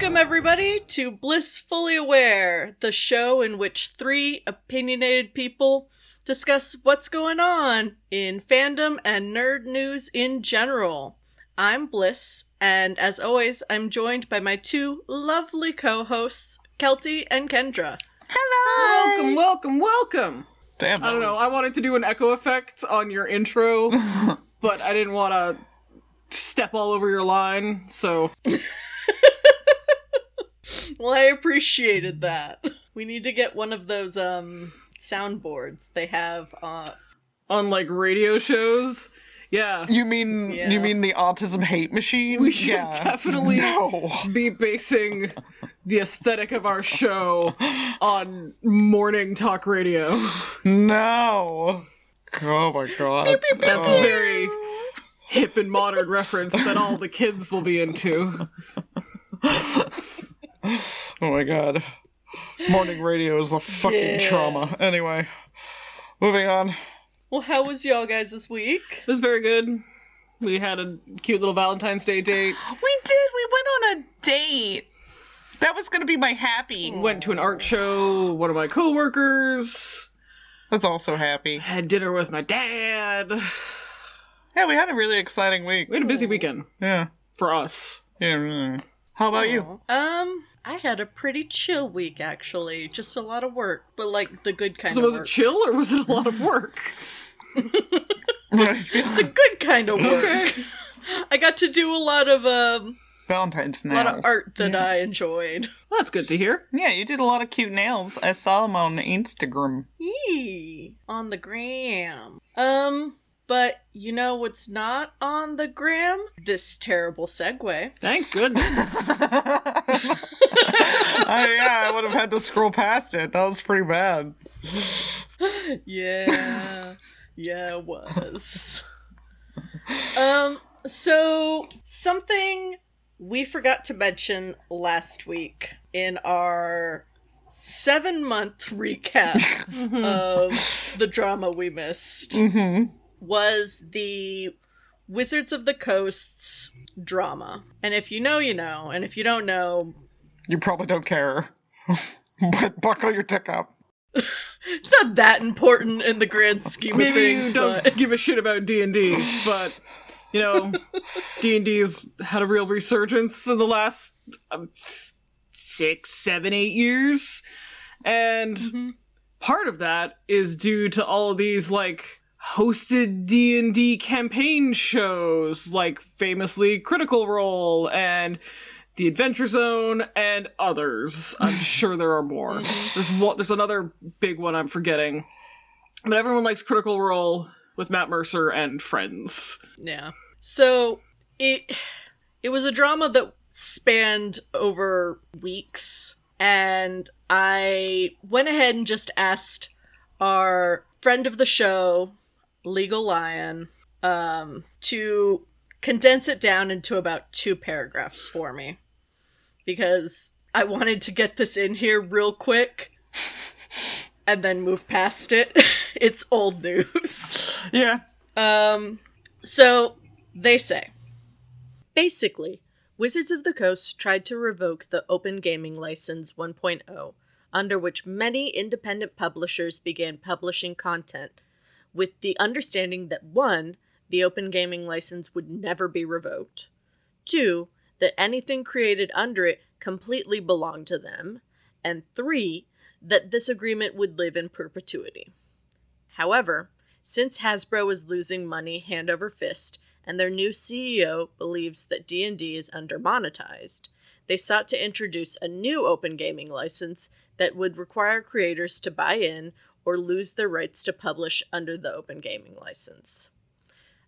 Welcome, everybody, to Blissfully Aware, the show in which three opinionated people discuss what's going on in fandom and nerd news in general. I'm Bliss, and as always, I'm joined by my two lovely co-hosts, Kelty and Kendra. Hello! Welcome! Damn. I don't know, I wanted to do an echo effect on your intro, but I didn't want to step all over your line, so... Well, I appreciated that. We need to get one of those, soundboards they have, on, like, radio shows? Yeah. You mean the autism hate machine? We should definitely be basing the aesthetic of our show on morning talk radio. No. Oh my god. That's a very hip and modern reference that all the kids will be into. Oh my god. Morning radio is a fucking trauma. Anyway, moving on. Well, how was y'all guys this week? It was very good. We had a cute little Valentine's Day date. We did. We went on a date. That was going to be my happy. Went to an art show. One of my coworkers. That's also happy. Had dinner with my dad. Yeah, we had a really exciting week. We had a busy weekend. Yeah. For us. Yeah. How about you? I had a pretty chill week, actually. Just a lot of work, but like the good kind of work. So was it chill or was it a lot of work? The good kind of work. Okay. I got to do a lot of Valentine's nails. A lot of art that I enjoyed. Well, that's good to hear. Yeah, you did a lot of cute nails. I saw them on Instagram. Yee, on the gram. But you know what's not on the gram? This terrible segue. Thank goodness. I would have had to scroll past it. That was pretty bad. Yeah, it was. So something we forgot to mention last week in our 7-month recap of the drama we missed. Mm-hmm. Was the Wizards of the Coast's drama. And if you know, you know. And if you don't know... You probably don't care. But buckle your dick up. It's not that important in the grand scheme of things, you don't give a shit about D&D, but, you know, D&D's had a real resurgence in the last 6, 7, 8 years. And part of that is due to all of these, like... hosted D&D campaign shows, like famously Critical Role and The Adventure Zone and others. I'm sure there are more. There's another big one I'm forgetting. But everyone likes Critical Role with Matt Mercer and friends. Yeah. So it was a drama that spanned over weeks, and I went ahead and just asked our friend of the show, Legal Lion, to condense it down into about 2 paragraphs for me. Because I wanted to get this in here real quick and then move past it. It's old news. Yeah. So, they say. Basically, Wizards of the Coast tried to revoke the Open Gaming License 1.0, under which many independent publishers began publishing content, with the understanding that 1, the Open Gaming License would never be revoked, 2, that anything created under it completely belonged to them, and 3, that this agreement would live in perpetuity. However, since Hasbro is losing money hand over fist, and their new CEO believes that D&D is undermonetized, they sought to introduce a new Open Gaming License that would require creators to buy in or lose their rights to publish under the Open Gaming License.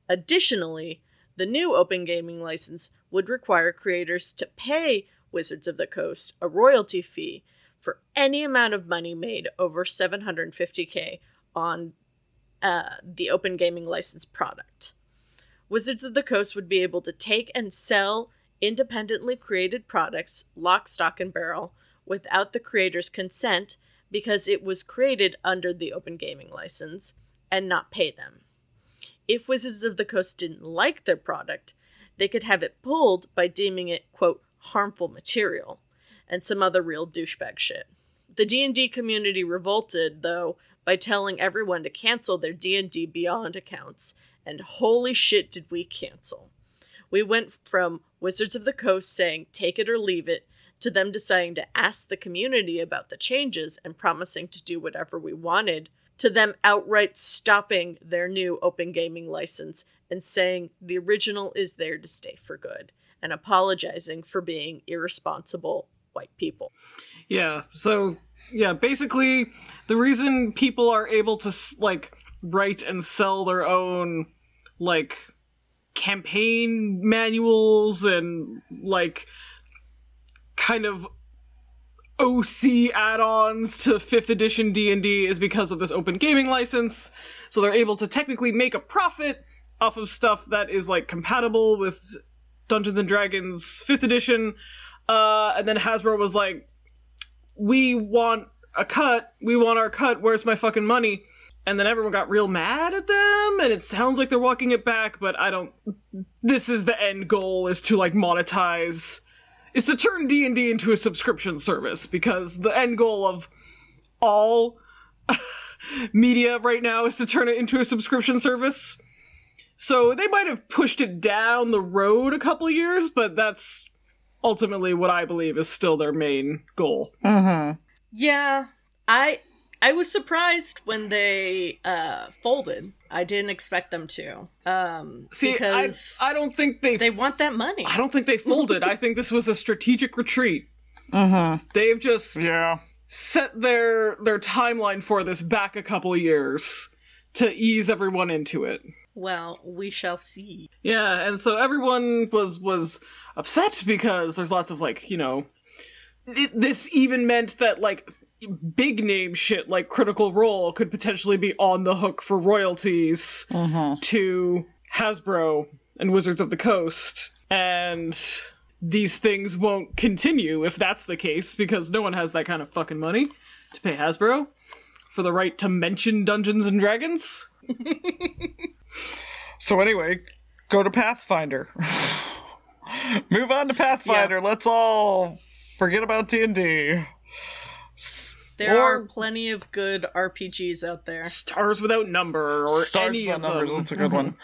Additionally, the new Open Gaming License would require creators to pay Wizards of the Coast a royalty fee for any amount of money made over $750K on the Open Gaming License product. Wizards of the Coast would be able to take and sell independently created products, lock, stock, and barrel, without the creator's consent because it was created under the Open Gaming License, and not pay them. If Wizards of the Coast didn't like their product, they could have it pulled by deeming it, quote, harmful material, and some other real douchebag shit. The D&D community revolted, though, by telling everyone to cancel their D&D Beyond accounts, and holy shit did we cancel. We went from Wizards of the Coast saying take it or leave it, to them deciding to ask the community about the changes and promising to do whatever we wanted, to them outright stopping their new open gaming license and saying the original is there to stay for good, and apologizing for being irresponsible white people. Yeah, so, yeah, basically, the reason people are able to, like, write and sell their own, like, campaign manuals and, like, kind of OC add-ons to 5th edition D&D is because of this open gaming license, so they're able to technically make a profit off of stuff that is, like, compatible with Dungeons & Dragons 5th edition, and then Hasbro was like, we want our cut, where's my fucking money? And then everyone got real mad at them, and it sounds like they're walking it back, but this is the end goal, is to, like, monetize, is to turn D&D into a subscription service, because the end goal of all media right now is to turn it into a subscription service. So they might have pushed it down the road a couple of years, but that's ultimately what I believe is still their main goal. Mm-hmm. Yeah, I was surprised when they folded. I didn't expect them to. Because I don't think they want that money. I don't think they folded. I think this was a strategic retreat. Mm-hmm. They've just Yeah. set their timeline for this back a couple of years to ease everyone into it. Well, we shall see. Yeah, and so everyone was upset because there's lots of, like, you know, this even meant that, like, big name shit like Critical Role could potentially be on the hook for royalties to Hasbro and Wizards of the Coast, and these things won't continue if that's the case, because no one has that kind of fucking money to pay Hasbro for the right to mention Dungeons and Dragons. So anyway, go to Pathfinder. Move on to Pathfinder. Yeah. Let's all forget about D&D. There Or- are plenty of good RPGs out there. Stars Without Number, or Stars any Without of Numbers, them. that's a good one.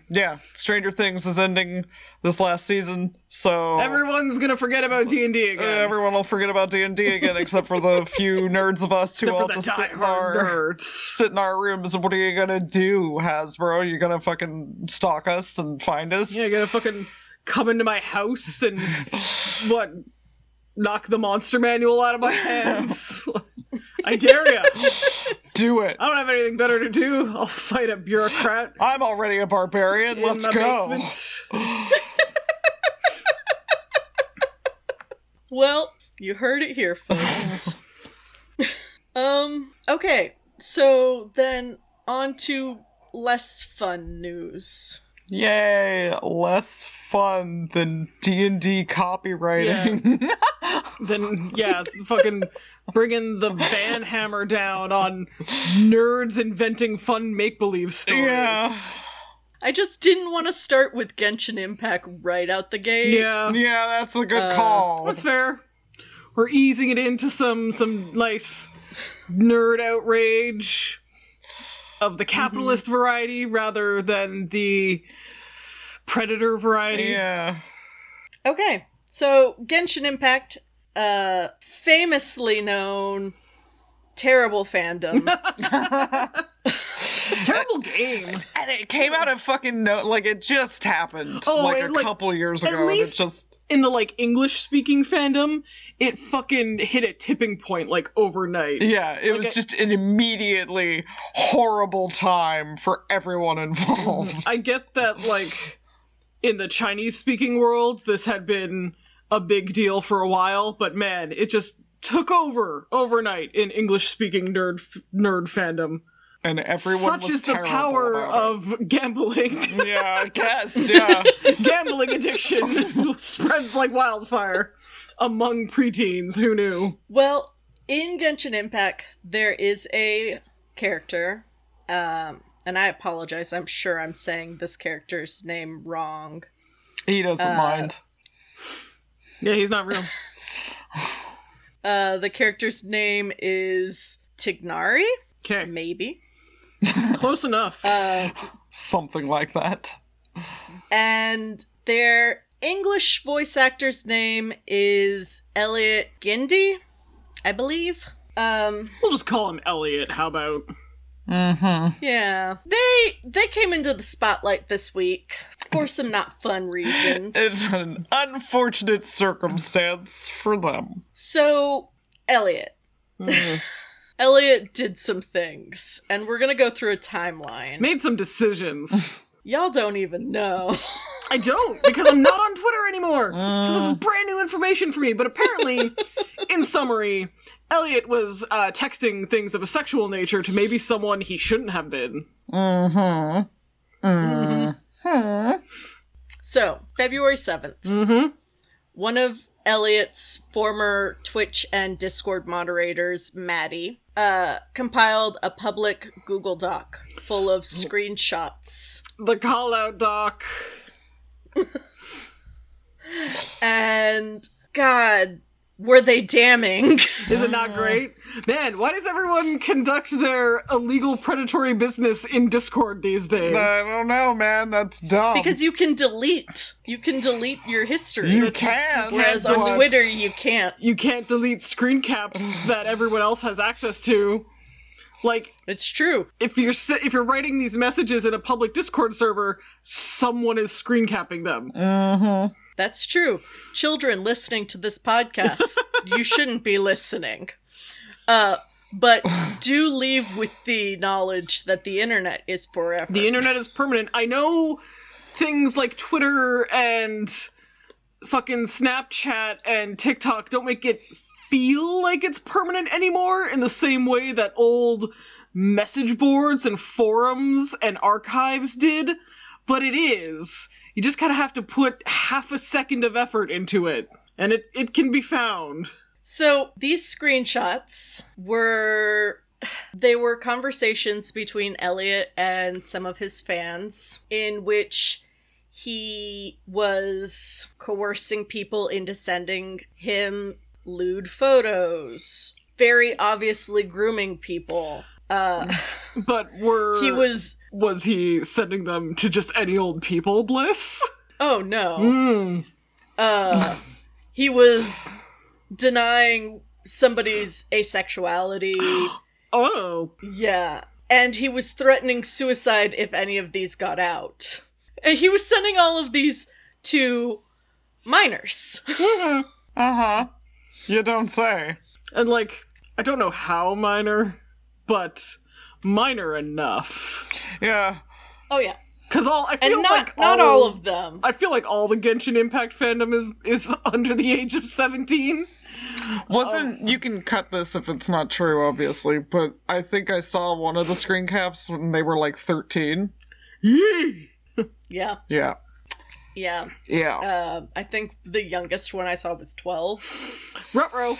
Yeah, Stranger Things is ending this last season, so Everyone's gonna forget about D&D again. everyone will forget about D&D again, except for the few nerds of us who Except for all the just die-hard nerds. sit in our rooms. And what are you gonna do, Hasbro? You gonna fucking stalk us and find us? Yeah, you're gonna fucking come into my house and, what, knock the monster manual out of my hands? I dare ya. Do it. I don't have anything better to do. I'll fight a bureaucrat I'm already a barbarian. in Let's my go. basement. Well, you heard it here, folks. Okay, so then on to less fun news. Yay! Less fun than D&D copywriting. Then, yeah, fucking bringing the ban hammer down on nerds inventing fun make-believe stories. Yeah. I just didn't want to start with Genshin Impact right out the gate. Yeah, Yeah, that's a good call. that's fair. We're easing it into some nice nerd outrage of the capitalist variety rather than the predator variety. Yeah. Okay, so Genshin Impact, famously known terrible fandom. Terrible game. And it came out of fucking it just happened a couple years at ago, and least it's just in the, like, English-speaking fandom, it fucking hit a tipping point, like, overnight. yeah, it was just an immediately horrible time for everyone involved. I get that, like, in the Chinese-speaking world, this had been a big deal for a while, but man, it just took over overnight in English-speaking nerd fandom. And everyone Such was is the terrible power about of gambling. it. Yeah, I guess, yeah. Gambling addiction spreads like wildfire among preteens. Who knew? Well, in Genshin Impact, there is a character, and I apologize, I'm sure I'm saying this character's name wrong. He doesn't mind. Yeah, he's not real. The character's name is Tignari? Okay. Maybe. Close enough. Something like that. And their English voice actor's name is Elliot Gindi, I believe. We'll just call him Elliot. How about? Mm-hmm. Yeah. They came into the spotlight this week for some not fun reasons. It's an unfortunate circumstance for them. So, Elliot. Elliot did some things, and we're gonna go through a timeline. Made some decisions. Y'all don't even know. I don't, because I'm not on Twitter anymore. So this is brand new information for me. But apparently, in summary, Elliot was texting things of a sexual nature to maybe someone he shouldn't have been. Mm-hmm. Mm-hmm. So, February 7th. Mm-hmm. One of Elliot's former Twitch and Discord moderators, Maddie, compiled a public Google Doc full of screenshots. The call-out doc. And, God, were they damning. Is it not great? Man, why does everyone conduct their illegal predatory business in Discord these days? I don't know, man. That's dumb. Because you can delete. You can delete your history. You can. Whereas on but- Twitter, you can't. You can't delete screen caps that everyone else has access to. Like, It's true. if you're writing these messages in a public Discord server, someone is screen capping them. Mm-hmm. That's true. Children listening to this podcast, you shouldn't be listening. But do leave with the knowledge that the internet is forever. The internet is permanent. I know things like Twitter and fucking Snapchat and TikTok don't make it feel like it's permanent anymore in the same way that old message boards and forums and archives did, but it is. You just kind of have to put half a second of effort into it, and it can be found. So these screenshots were conversations between Elliot and some of his fans in which he was coercing people into sending him lewd photos, very obviously grooming people. But was he sending them to just any old people, Bliss? Oh no. He was denying somebody's asexuality. Oh. Yeah. And he was threatening suicide if any of these got out. And he was sending all of these to minors. Uh-huh. You don't say. And like, I don't know how minor, but minor enough. Yeah. Oh yeah. Cause I And feel not like all of them. I feel like all the Genshin Impact fandom is under the age of 17. You can cut this if it's not true, obviously, but I think I saw one of the screen caps when they were like 13. Yee! Yeah. Yeah. Yeah. Yeah. I think the youngest one I saw was 12. Ruh-roh.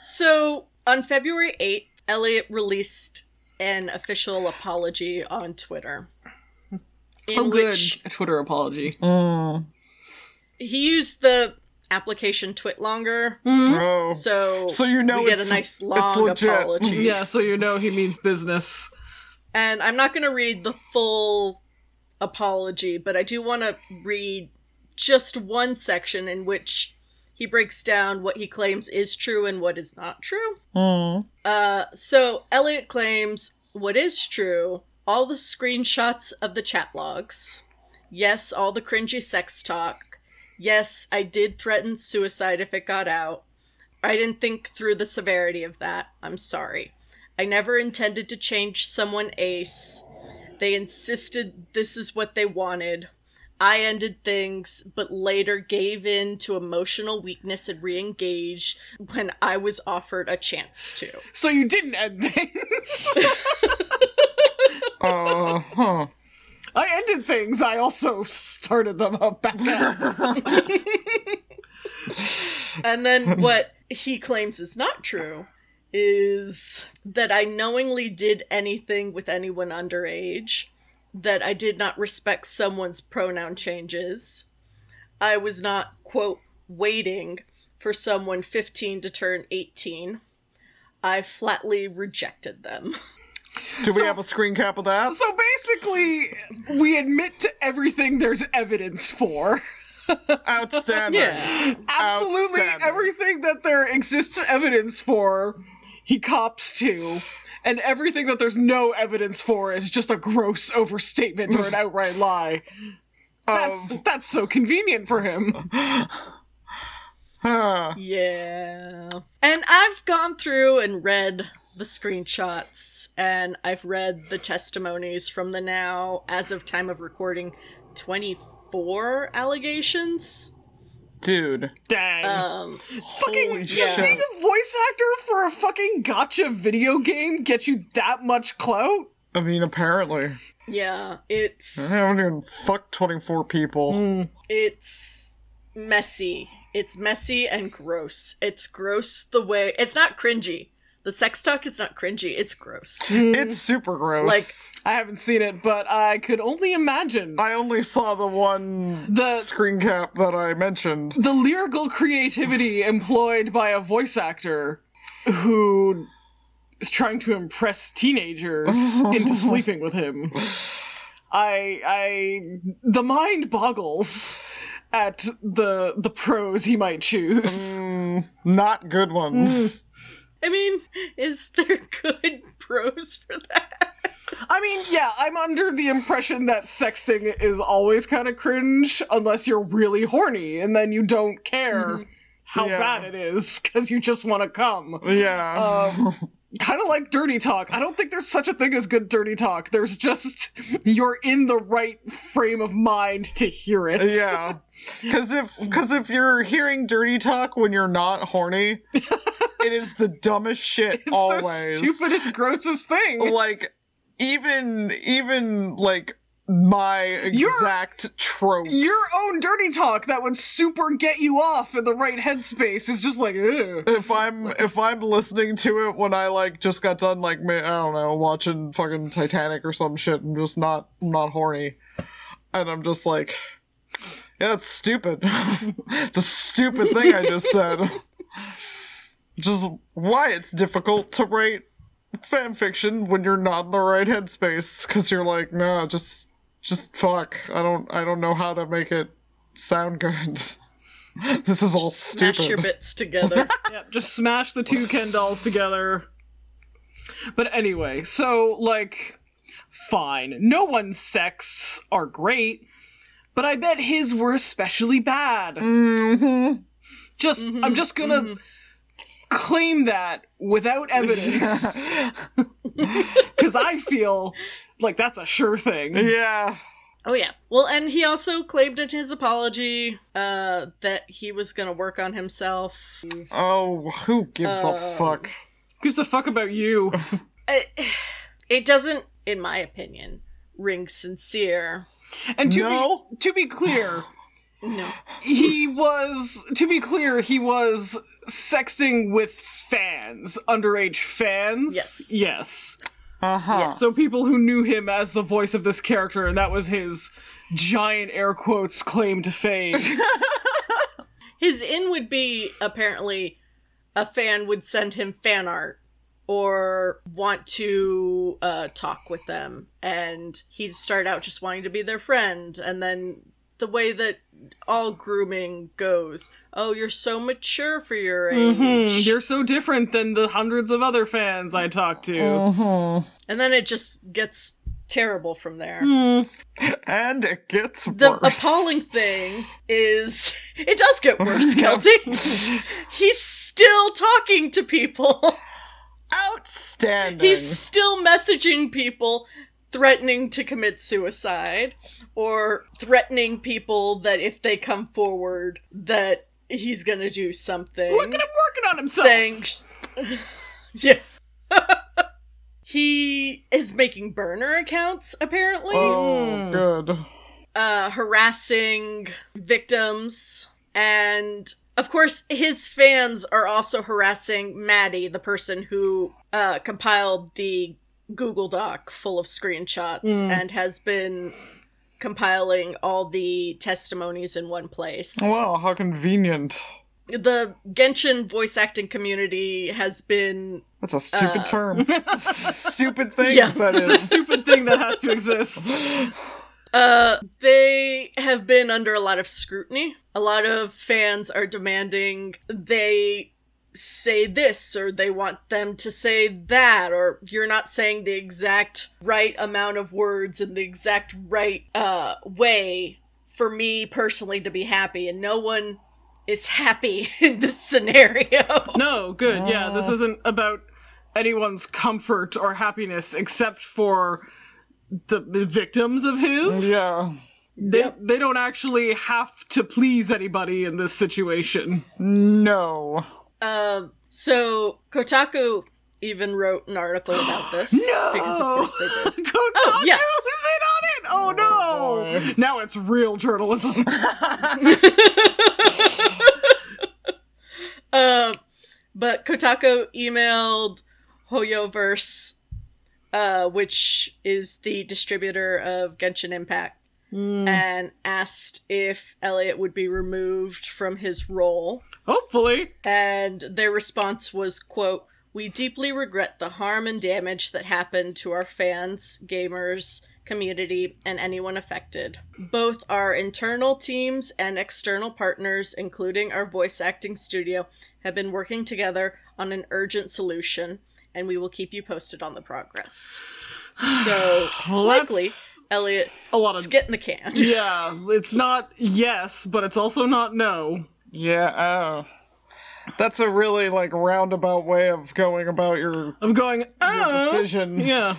So, on February 8th, Elliot released an official apology on Twitter. In which A Twitter apology. he used the application Twitlonger, Oh. so you know we get a it's- nice it's long legit. apology. Yeah, so you know he means business. And I'm not going to read the full apology, but I do want to read just one section in which he breaks down what he claims is true and what is not true. So Elliot claims what is true: all the screenshots of the chat logs. Yes, all the cringy sex talk. Yes, I did threaten suicide if it got out. I didn't think through the severity of that. I'm sorry. I never intended to change someone ace. They insisted this is what they wanted. I ended things, but later gave in to emotional weakness and re-engaged when I was offered a chance to. So you didn't end things. Huh. I ended things. I also started them up back up. And then what he claims is not true is that I knowingly did anything with anyone underage, that I did not respect someone's pronoun changes, I was not, quote, waiting for someone 15 to turn 18. I flatly rejected them. Do we have a screen cap of that? So basically, we admit to everything there's evidence for. Outstanding. Yeah. Absolutely Outstanding. everything that there exists evidence for, he cops to. And everything that there's no evidence for is just a gross overstatement or an outright lie. That's so convenient for him. Yeah. And I've gone through and read the screenshots, and I've read the testimonies from the now, as of time of recording, 24 allegations. Dude. Dang. Holy Being shit. a voice actor for a fucking gotcha video game gets you that much clout? I mean, apparently. Yeah, I haven't even fucked 24 people. it's messy. It's messy and gross. It's gross the way... It's not cringy. The sex talk is not cringy. It's gross. It's super gross. Like, I haven't seen it, but I could only imagine. I only saw the one screen cap that I mentioned. The lyrical creativity employed by a voice actor who is trying to impress teenagers into sleeping with him. The mind boggles at the pros he might choose. Not good ones. I mean, is there good pros for that? I mean, yeah, I'm under the impression that sexting is always kind of cringe unless you're really horny, and then you don't care how bad it is, because you just want to come. Yeah. Kind of like dirty talk. I don't think there's such a thing as good dirty talk. There's just, you're in the right frame of mind to hear it. Yeah. Because if you're hearing dirty talk when you're not horny, it is the dumbest shit It's always. the stupidest, grossest thing. Like, even like, my exact trope. Your own dirty talk that would super get you off in the right headspace is just like, ugh. If I'm listening to it when I like just got done like I don't know watching fucking Titanic or some shit and just not horny, and I'm just like, yeah, it's stupid. It's a stupid thing I just said. Just why it's difficult to write fan fiction when you're not in the right headspace, because you're like, nah, just fuck. I don't know how to make it sound good. This is all stupid. Smash your bits together. Yep, just smash the two Ken dolls together. But anyway, so, like, fine. No one's sex are great, but I bet his were especially bad. I'm just gonna claim that without evidence. Because I feel like that's a sure thing. Yeah. Oh, yeah. Well, and he also claimed in his apology that he was going to work on himself. Oh, who gives a fuck? Who gives a fuck about you? It doesn't, in my opinion, ring sincere. And to be clear, No. he was sexting with fans, underage fans. Yes. Yes. Uh-huh. Yes. So people who knew him as the voice of this character, and that was his giant air quotes claim to fame. His in would be, apparently, a fan would send him fan art or want to talk with them, and he'd start out just wanting to be their friend, and then the way that all grooming goes, oh, you're so mature for your age. You're so different than the hundreds of other fans I talk to. And then it just gets terrible from there. And it gets The worse. appalling thing is, it does get worse, Kelty. He's still talking to people. Outstanding. He's still messaging people, threatening to commit suicide, or threatening people that if they come forward, that he's gonna do something. Look at him working on himself! Saying, yeah. He is making burner accounts, apparently. Oh, good. Harassing victims, and of course his fans are also harassing Maddie, the person who compiled the Google Doc full of screenshots and has been compiling all the testimonies in one place. Wow, how convenient. The Genshin voice acting community has been... That's a stupid term. Stupid thing, Yeah. that It's a is. stupid thing that has to exist. They have been under a lot of scrutiny. A lot of fans are demanding they say this, or they want them to say that, or you're not saying the exact right amount of words in the exact right way for me personally to be happy, and no one is happy in this scenario. No, good. Yeah, this isn't about anyone's comfort or happiness except for the victims of his. Yeah. They don't actually have to please anybody in this situation. No. So Kotaku even wrote an article about this. No! Because of course they did. Kotaku yeah. is in on it! Oh no! boy. Now it's real journalism. But Kotaku emailed Hoyoverse, which is the distributor of Genshin Impact, and asked if Elliot would be removed from his role. Hopefully. And their response was, quote, "We deeply regret the harm and damage that happened to our fans, gamers, community, and anyone affected. Both our internal teams and external partners, including our voice acting studio, have been working together on an urgent solution, and we will keep you posted on the progress." So, Well, that's likely, Elliot a lot is of... getting the can. Yeah, it's not yes, but it's also not no. Yeah, that's a really, like, roundabout way of going about your I'm going, decision. Yeah.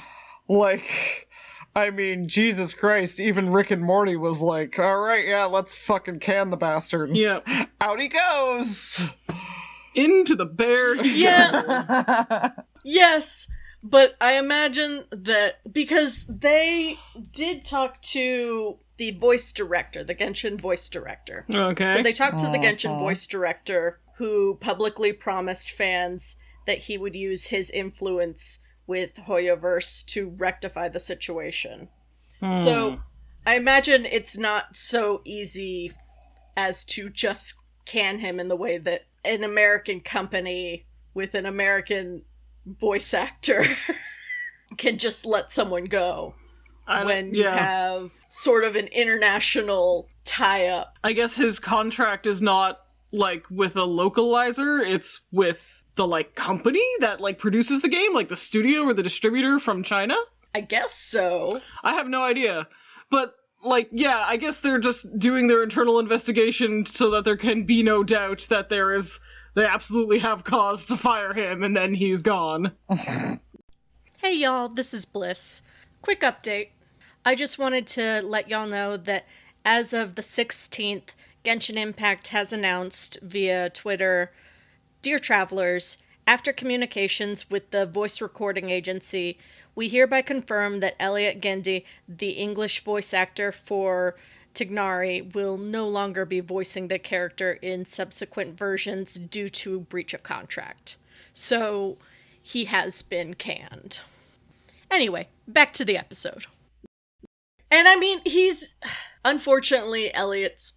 Like, I mean, Jesus Christ, even Rick and Morty was like, alright, yeah, let's fucking can the bastard. Yeah. Out he goes! Into the bear. Yeah. Yes, but I imagine that because they did talk to the voice director, the Genshin voice director. Okay. So they talked to the Genshin voice director, who publicly promised fans that he would use his influence with Hoyoverse to rectify the situation. So I imagine it's not so easy as to just can him in the way that an American company with an American voice actor can just let someone go when you have sort of an international tie-up. I guess his contract is not, like, with a localizer, it's with the, like, company that, like, produces the game, like the studio or the distributor from China? I guess so. I have no idea. But, like, yeah, I guess they're just doing their internal investigation so that there can be no doubt that they absolutely have cause to fire him, and then he's gone. Hey y'all, this is Bliss. Quick update. I just wanted to let y'all know that as of the 16th, Genshin Impact has announced via Twitter, "Dear travelers, after communications with the voice recording agency, we hereby confirm that Elliot Gendy, the English voice actor for Tignari, will no longer be voicing the character in subsequent versions due to breach of contract." So, he has been canned. Anyway, back to the episode. And I mean, unfortunately, Elliot's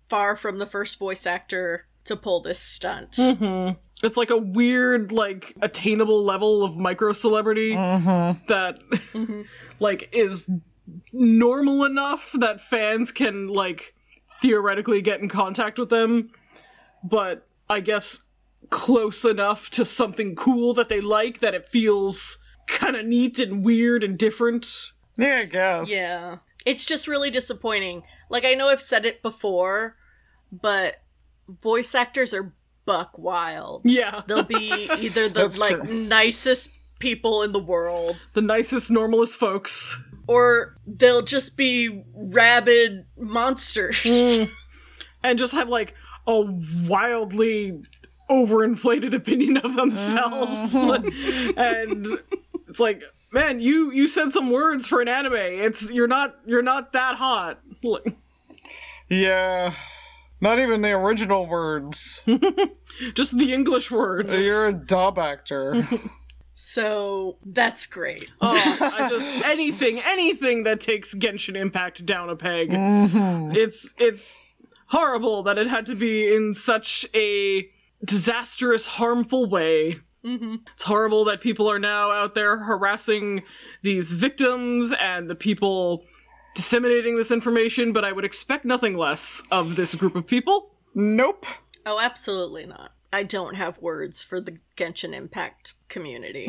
far from the first voice actor to pull this stunt. Mm-hmm. It's like a weird, like, attainable level of micro-celebrity that, like, is normal enough that fans can, like, theoretically get in contact with them, but I guess close enough to something cool that they like that it feels kind of neat and weird and different. Yeah, I guess. Yeah. It's just really disappointing. Like, I know I've said it before, but voice actors are buck wild. Yeah. They'll be either the, like, nicest people in the world, the nicest, normalest folks, or they'll just be rabid monsters. And just have, like, a wildly overinflated opinion of themselves. And it's like, man, you said some words for an anime. You're not that hot. Yeah. Not even the original words. Just the English words. You're a dub actor. So that's great. Oh, I just anything that takes Genshin Impact down a peg. Mm-hmm. It's horrible that it had to be in such a disastrous, harmful way. Mm-hmm. It's horrible that people are now out there harassing these victims and the people disseminating this information, but I would expect nothing less of this group of people. Nope. Oh, absolutely not. I don't have words for the Genshin Impact community.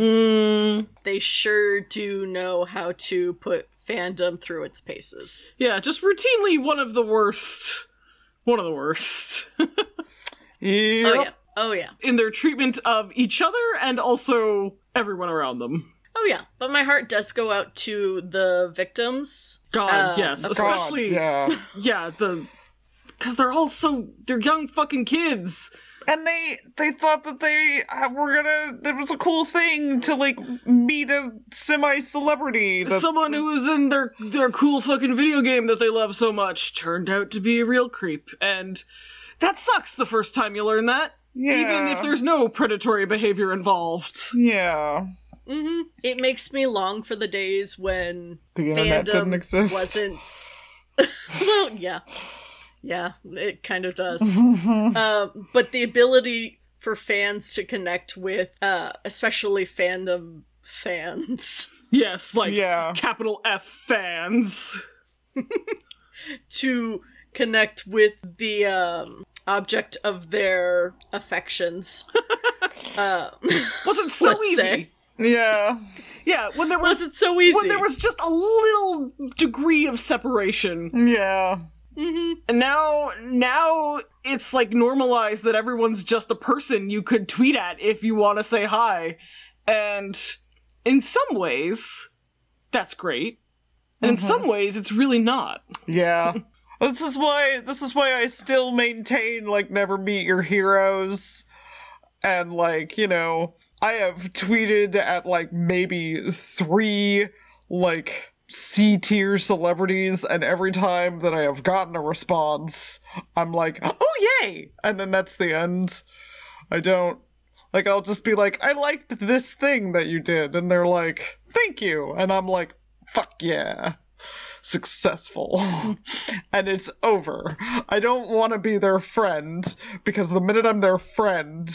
They sure do know how to put fandom through its paces. Yeah, just routinely one of the worst. One of the worst. Yep. Oh yeah. In their treatment of each other and also everyone around them. Oh yeah. But my heart does go out to the victims. God, yes. of Especially, God, yeah, because they're young fucking kids. And they thought that they were gonna. It was a cool thing to like meet a semi-celebrity. Someone who was in their cool fucking video game that they love so much turned out to be a real creep, and that sucks the first time you learn that. Yeah. Even if there's no predatory behavior involved. Yeah. Mm-hmm. It makes me long for the days when The internet fandom didn't exist. wasn't. Well, yeah. Yeah, it kind of does. But the ability for fans to connect with, especially fandom fans, Yes, like Yeah. capital F fans. to connect with the object of their affections. Wasn't so Let's easy. say. Yeah. Yeah, when there was So easy. when there was just a little degree of separation. Yeah. Mm-hmm. And now it's like normalized that everyone's just a person you could tweet at if you want to say hi. And in some ways, that's great. And in some ways, it's really not. Yeah. This is why I still maintain like never meet your heroes. And like, you know, I have tweeted at like maybe 3 like C-tier celebrities, and every time that I have gotten a response, I'm like, oh yay! And then that's the end. I don't like, I'll just be like, I liked this thing that you did, and they're like, thank you, and I'm like, fuck yeah. Successful. And it's over. I don't want to be their friend, because the minute I'm their friend,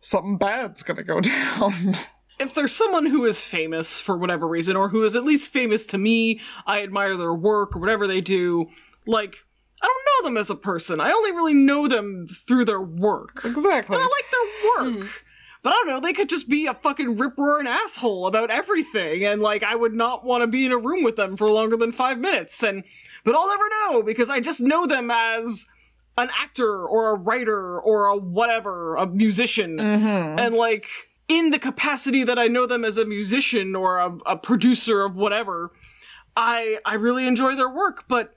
something bad's gonna go down. If there's someone who is famous for whatever reason, or who is at least famous to me, I admire their work or whatever they do, like, I don't know them as a person. I only really know them through their work. Exactly. And I like their work. But I don't know, they could just be a fucking rip-roaring asshole about everything, and, like, I would not want to be in a room with them for longer than 5 minutes, but I'll never know, because I just know them as an actor, or a writer, or a whatever, a musician, and, like, in the capacity that I know them as a musician, or a producer of whatever, I really enjoy their work, but,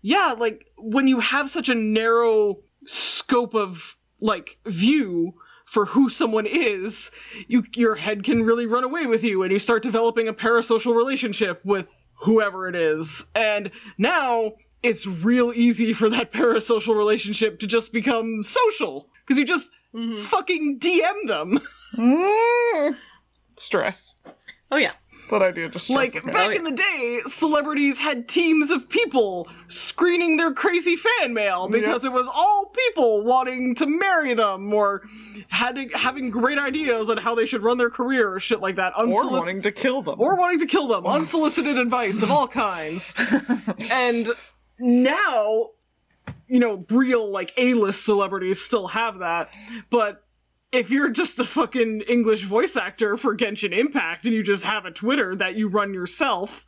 yeah, like, when you have such a narrow scope of, like, view for who someone is, your head can really run away with you, and you start developing a parasocial relationship with whoever it is. And now it's real easy for that parasocial relationship to just become social, because you just fucking DM them. Stress. Oh yeah. That idea just stresses Like, me. back in the day, celebrities had teams of people screening their crazy fan mail because it was all people wanting to marry them, or having great ideas on how they should run their career, or shit like that. Or wanting to kill them. Unsolicited advice of all kinds. And now, you know, real, like, A-list celebrities still have that, but if you're just a fucking English voice actor for Genshin Impact and you just have a Twitter that you run yourself,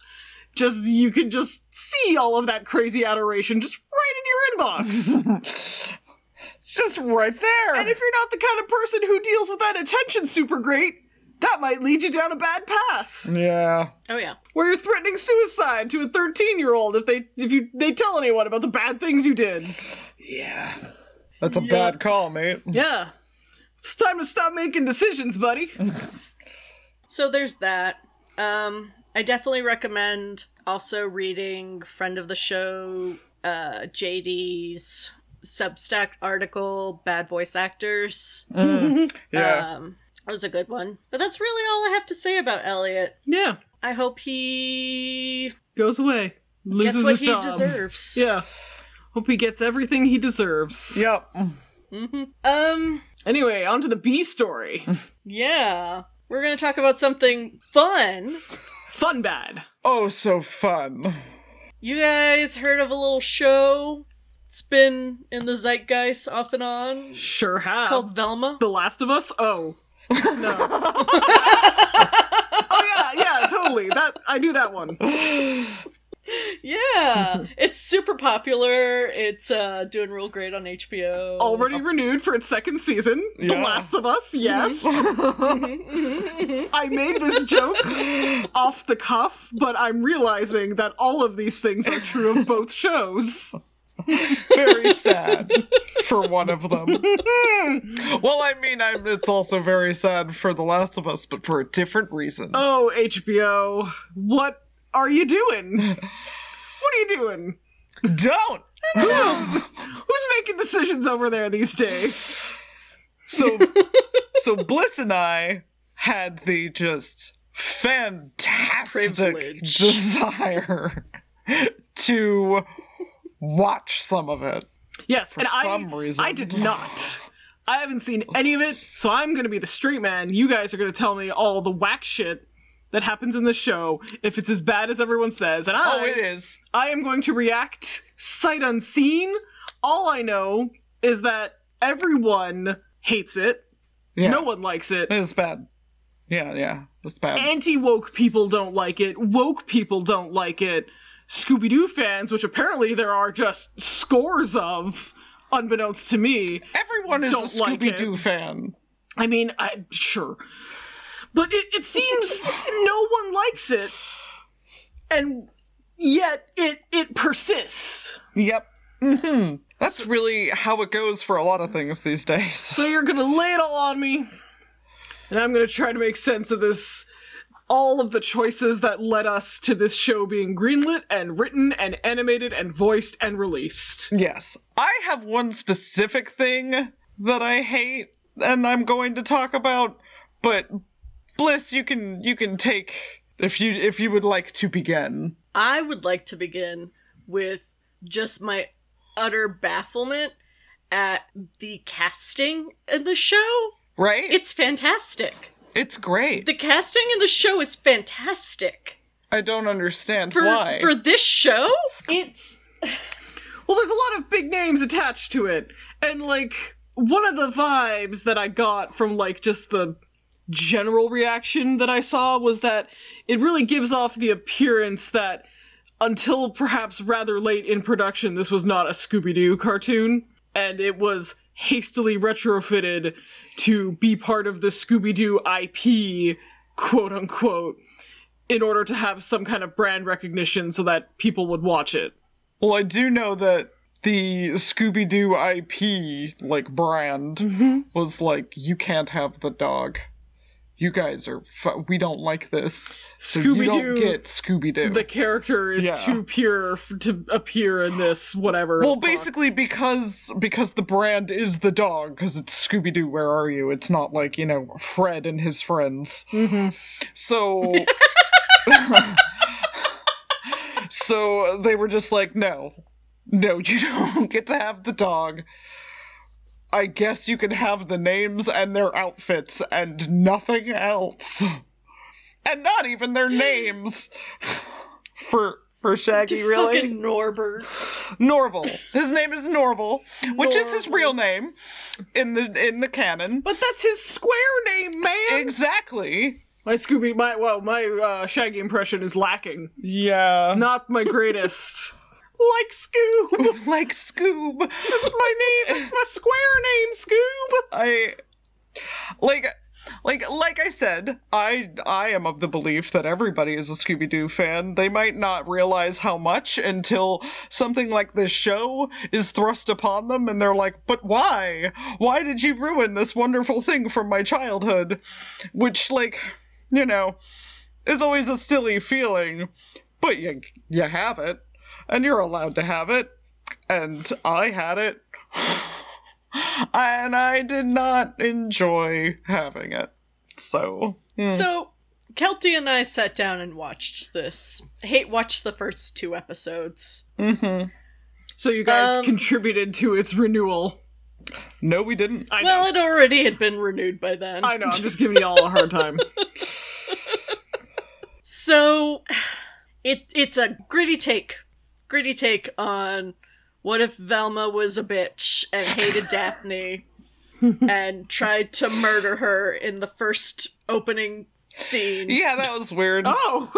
you can just see all of that crazy adoration just right in your inbox. It's just right there. And if you're not the kind of person who deals with that attention super great, that might lead you down a bad path. Yeah. Oh yeah. Where you're threatening suicide to a 13-year-old if they tell anyone about the bad things you did. Yeah. That's a bad call, mate. Yeah. It's time to stop making decisions, buddy. So there's that. I definitely recommend also reading friend of the show, JD's Substack article, Bad Voice Actors. Yeah. That was a good one. But that's really all I have to say about Elliot. Yeah. I hope he Goes away. Loses gets what his he job. deserves. Yeah. Hope he gets everything he deserves. Yep. Anyway, on to the B story. Yeah. We're gonna talk about something fun. Fun bad. Oh, so fun. You guys heard of a little show? It's been in the zeitgeist off and on. Sure have. It's called Velma. The Last of Us? Oh. No. Oh yeah, totally. I knew that one. Yeah. It's super popular. It's doing real great on HBO. Already renewed for its second season. The Yeah. Last of Us, yes. I made this joke off the cuff, but I'm realizing that all of these things are true of both shows. Very sad for one of them. Well, I mean, it's also very sad for The Last of Us, but for a different reason. Oh, HBO, what are you doing? What are you doing? Don't! Who's making decisions over there these days? So Bliss and I had the just fantastic Privilege. desire to watch some of it. Yes, For and some reason. I did not. I haven't seen any of it, so I'm going to be the straight man. You guys are going to tell me all the whack shit that happens in the show, if it's as bad as everyone says. And It is. I am going to react sight unseen. All I know is that everyone hates it. Yeah. No one likes it. It's bad. Yeah, it's bad. Anti-woke people don't like it. Woke people don't like it. Scooby-Doo fans, which apparently there are just scores of, unbeknownst to me, Everyone is a don't like Scooby-Doo it. fan. I mean, sure. But it seems no one likes it, and yet it persists. Yep. Mm-hmm. That's really how it goes for a lot of things these days. So you're gonna lay it all on me, and I'm gonna try to make sense of this, all of the choices that led us to this show being greenlit and written and animated and voiced and released. Yes. I have one specific thing that I hate and I'm going to talk about, but Bliss, you can take if you would like to begin. I would like to begin with just my utter bafflement at the casting in the show. Right? It's fantastic. It's great. The casting in the show is fantastic. I don't understand For why. for this show, it's Well, there's a lot of big names attached to it, and like one of the vibes that I got from like just the general reaction that I saw was that it really gives off the appearance that until perhaps rather late in production, this was not a Scooby-Doo cartoon, and it was hastily retrofitted to be part of the Scooby-Doo IP, quote-unquote, in order to have some kind of brand recognition so that people would watch it. Well, I do know that the Scooby-Doo IP, like, brand was like, you can't have the dog. You guys are, we don't like this. So you don't Scooby-Doo, get Scooby-Doo. the character is too pure to appear in this, whatever. Well, basically because the brand is the dog, because it's Scooby-Doo, where are you? It's not like, Fred and his friends. Mm-hmm. So... So they were just like, no, you don't get to have the dog. I guess you can have the names and their outfits and nothing else. And not even their names. For Shaggy, really? fucking Norbert. Norval. His name is Norval, which is his real name in the canon. But that's his square name, man! Exactly. My Shaggy impression is lacking. Yeah. Not my greatest. Like Scoob! Like Scoob. That's my name! That's my square name, Scoob! Like I said, I am of the belief that everybody is a Scooby-Doo fan. They might not realize how much until something like this show is thrust upon them and they're like, but why? Why did you ruin this wonderful thing from my childhood? Which, is always a silly feeling. But you have it. And you're allowed to have it. And I had it. And I did not enjoy having it. So... So, Kelty and I sat down and watched this. Watched the first 2 episodes. Mm-hmm. So you guys contributed to its renewal. No, we didn't. I know. Well, it already had been renewed by then. I know, I'm just giving you all a hard time. So, it's a gritty take on what if Velma was a bitch and hated Daphne and tried to murder her in the first opening scene. Yeah, that was weird. Oh!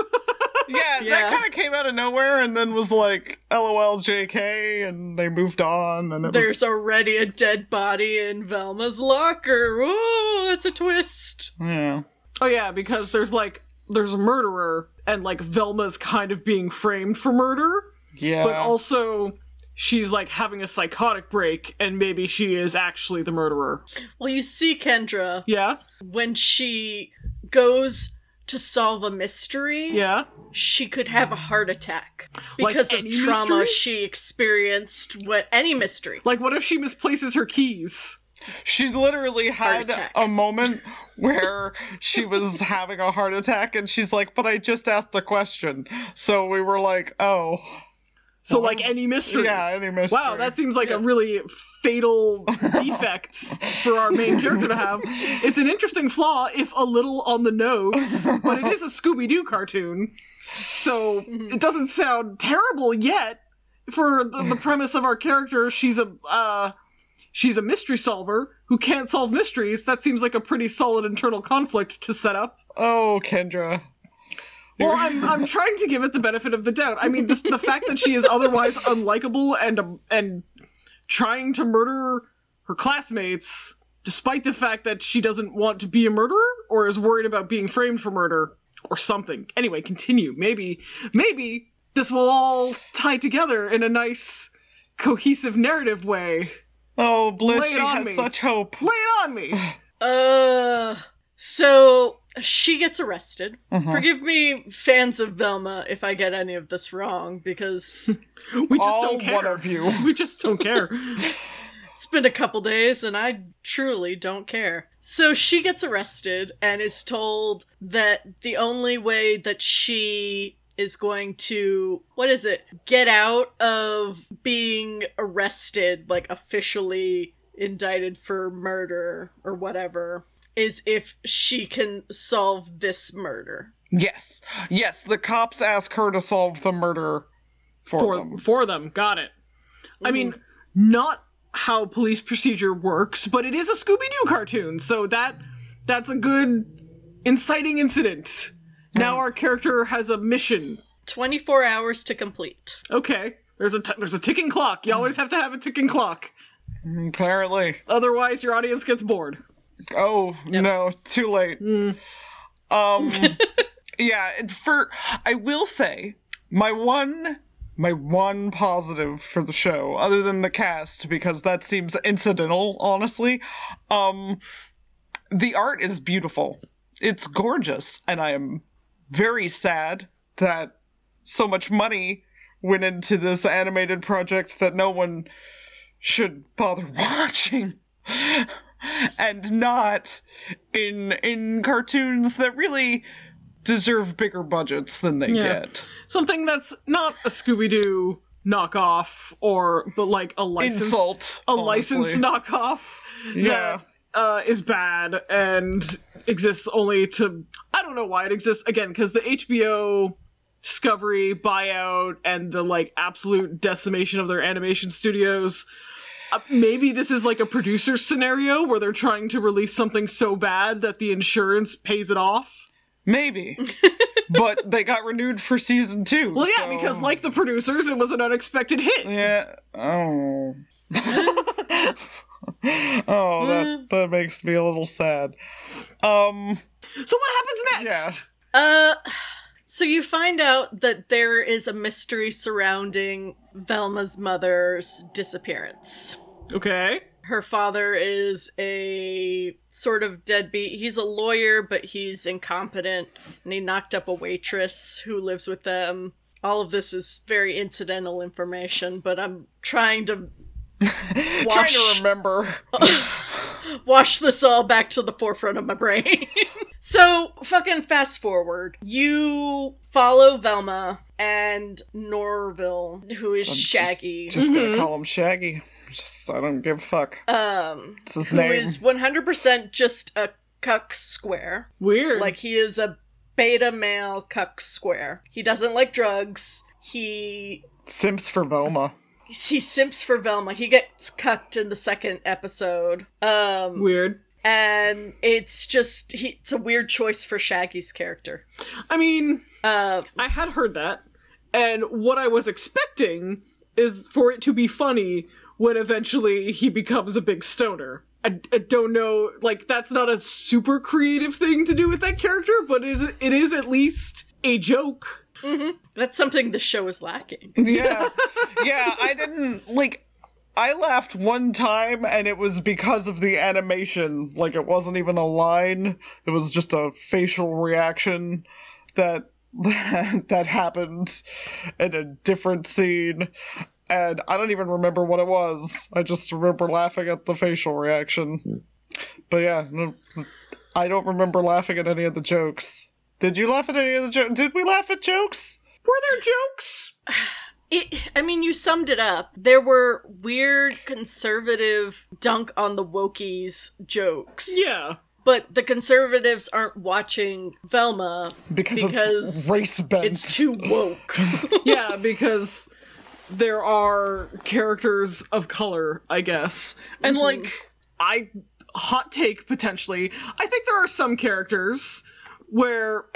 Yeah, that kind of came out of nowhere and then was like, LOL JK, and they moved on, and There's already a dead body in Velma's locker. Whoa, that's a twist. Yeah. Oh yeah, because there's a murderer, and like Velma's kind of being framed for murder. Yeah. But also, she's like having a psychotic break, and maybe she is actually the murderer. Well, you see Kendra. Yeah? When she goes to solve a mystery, Yeah? she could have a heart attack Like because of any trauma mystery? she experienced. Any mystery. Like, what if she misplaces her keys? She literally had attack. a moment where she was having a heart attack, and she's like, but I just asked a question. So we were like, oh. So, like, any mystery? Yeah, any mystery. Wow, that seems like a really fatal defect for our main character to have. It's an interesting flaw, if a little on the nose, but it is a Scooby-Doo cartoon, so it doesn't sound terrible yet. For the premise of our character, she's a mystery solver who can't solve mysteries. That seems like a pretty solid internal conflict to set up. Oh, Kendra. Well, I'm trying to give it the benefit of the doubt. I mean, the fact that she is otherwise unlikable and trying to murder her classmates, despite the fact that she doesn't want to be a murderer, or is worried about being framed for murder, or something. Anyway, continue. Maybe this will all tie together in a nice, cohesive narrative way. Oh, Bliss, Lay it she on has me. such hope. Lay it on me! So she gets arrested. Mhm. Forgive me, fans of Velma, if I get any of this wrong, because We just All don't care. one of you. We just don't care. it's been a couple days and I truly don't care. So she gets arrested and is told that the only way that she is going to, get out of being arrested, like officially indicted for murder or whatever, is if she can solve this murder. Yes. Yes, the cops ask her to solve the murder for them. For them. Got it. I mean, not how police procedure works, but it is a Scooby-Doo cartoon, so that's a good inciting incident. Now our character has a mission. 24 hours to complete. Okay. There's a ticking clock. You always have to have a ticking clock. Apparently. Otherwise, your audience gets bored. Oh, Yep. no, too late. Yeah, I will say, my one positive for the show, other than the cast, because that seems incidental, honestly, the art is beautiful. It's gorgeous, and I am very sad that so much money went into this animated project that no one should bother watching. And not in cartoons that really deserve bigger budgets than they get. Something that's not a Scooby-Doo knockoff, but like a license. Insult. A honestly. license knockoff. Yeah. That is bad and exists only to. I don't know why it exists. Again, because the HBO Discovery buyout and the like absolute decimation of their animation studios. Maybe this is like a producer scenario where they're trying to release something so bad that the insurance pays it off. Maybe. But they got renewed for season 2. Well, yeah, so... because like the producers, it was an unexpected hit. Yeah. Oh. That makes me a little sad. So what happens next? Yeah. So you find out that there is a mystery surrounding Velma's mother's disappearance. Okay. Her father is a sort of deadbeat. He's a lawyer, but he's incompetent, and he knocked up a waitress who lives with them. All of this is very incidental information, but I'm trying to Trying to remember. wash this all back to the forefront of my brain. So, fucking fast forward. You follow Velma and Norville, who is Shaggy. Just gonna call him Shaggy. I don't give a fuck. It's his Who name. is 100% just a cuck square. Weird. Like, he is a beta male cuck square. He doesn't like drugs. He Simps for Velma. simps for Velma. He gets cucked in the second episode. Weird. And it's just, it's a weird choice for Shaggy's character. I mean, I had heard that, and what I was expecting is for it to be funny when eventually he becomes a big stoner. I don't know, like, that's not a super creative thing to do with that character, but it is at least a joke. Mm-hmm. That's something the show is lacking. Yeah. Yeah, I didn't, like, I laughed one time, and it was because of the animation. Like, it wasn't even a line. It was just a facial reaction that happened in a different scene. And I don't even remember what it was. I just remember laughing at the facial reaction. But yeah, no, I don't remember laughing at any of the jokes. Did you laugh at any of the jokes? Did we laugh at jokes? Were there jokes? I mean, you summed it up. There were weird conservative dunk on the wokies jokes. Yeah. But the conservatives aren't watching Velma Because it's race bent. it's too woke. Yeah, because there are characters of color, I guess. And, like, hot take, potentially, I think there are some characters where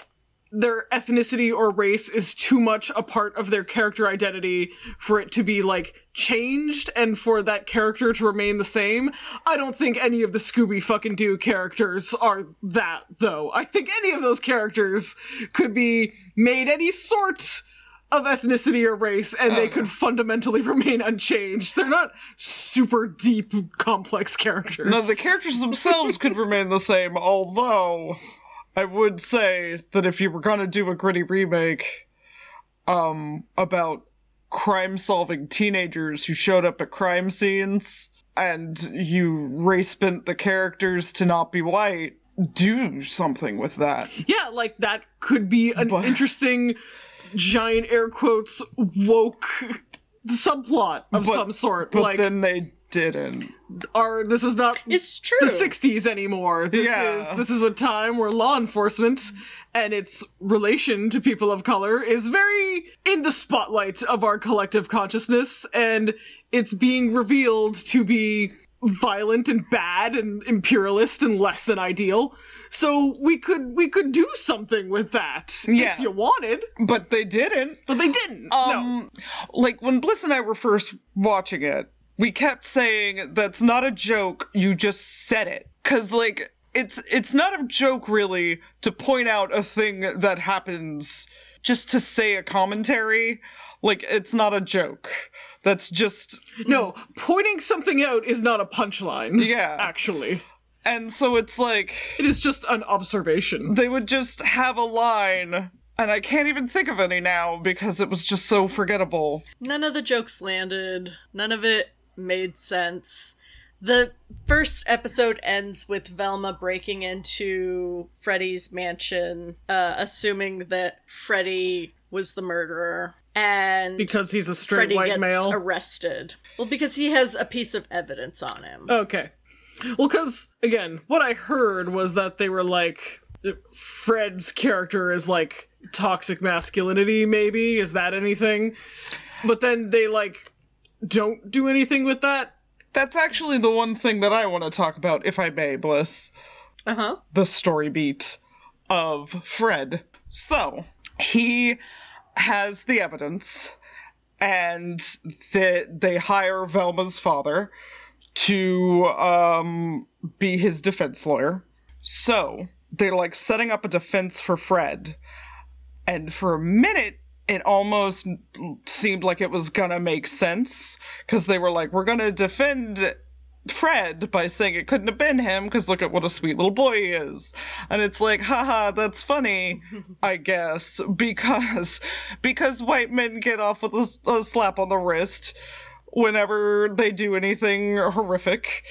their ethnicity or race is too much a part of their character identity for it to be, like, changed and for that character to remain the same. I don't think any of the Scooby-fucking-Doo characters are that, though. I think any of those characters could be made any sort of ethnicity or race, and they could fundamentally remain unchanged. They're not super deep, complex characters. No, the characters themselves could remain the same, although I would say that if you were gonna do a gritty remake about crime-solving teenagers who showed up at crime scenes, and you race-bent the characters to not be white, do something with that. Yeah, like, that could be an interesting, giant air quotes, woke subplot of some sort. But like, then they didn't. This is not It's true. the 60s anymore. This is a time where law enforcement and its relation to people of color is very in the spotlight of our collective consciousness, and it's being revealed to be violent and bad and imperialist and less than ideal. So we could do something with that if you wanted. But they didn't. But they didn't. No. Like, when Bliss and I were first watching it, we kept saying, that's not a joke, you just said it. 'Cause, like, it's not a joke, really, to point out a thing that happens just to say a commentary. Like, it's not a joke. That's just... No, pointing something out is not a punchline. Yeah. Actually. And so it's like... It is just an observation. They would just have a line, and I can't even think of any now because it was just so forgettable. None of the jokes landed. None of it made sense. The first episode ends with Velma breaking into Freddy's mansion, assuming that Freddy was the murderer. And because he's a straight Freddy white gets male? arrested. Well, because he has a piece of evidence on him. Okay. Well, because, again, what I heard was that they were like, Fred's character is like toxic masculinity, maybe? Is that anything? But then they, like, don't do anything with that? That's actually the one thing that I want to talk about, if I may, Bliss. Uh-huh. The story beat of Fred. So, he has the evidence, and they hire Velma's father to be his defense lawyer. So, they're like setting up a defense for Fred, and for a minute, it almost seemed like it was gonna make sense, because they were like, we're gonna defend Fred by saying it couldn't have been him, because look at what a sweet little boy he is. And it's like, haha, that's funny, I guess, because white men get off with a slap on the wrist whenever they do anything horrific.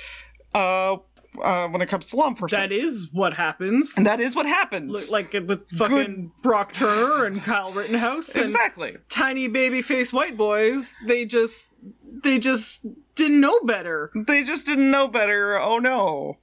when it comes to law enforcement. That is what happens. And that is what happens. Like with fucking Brock Turner and Kyle Rittenhouse. And exactly. tiny baby-faced white boys. They just didn't know better. They just didn't know better. Oh no.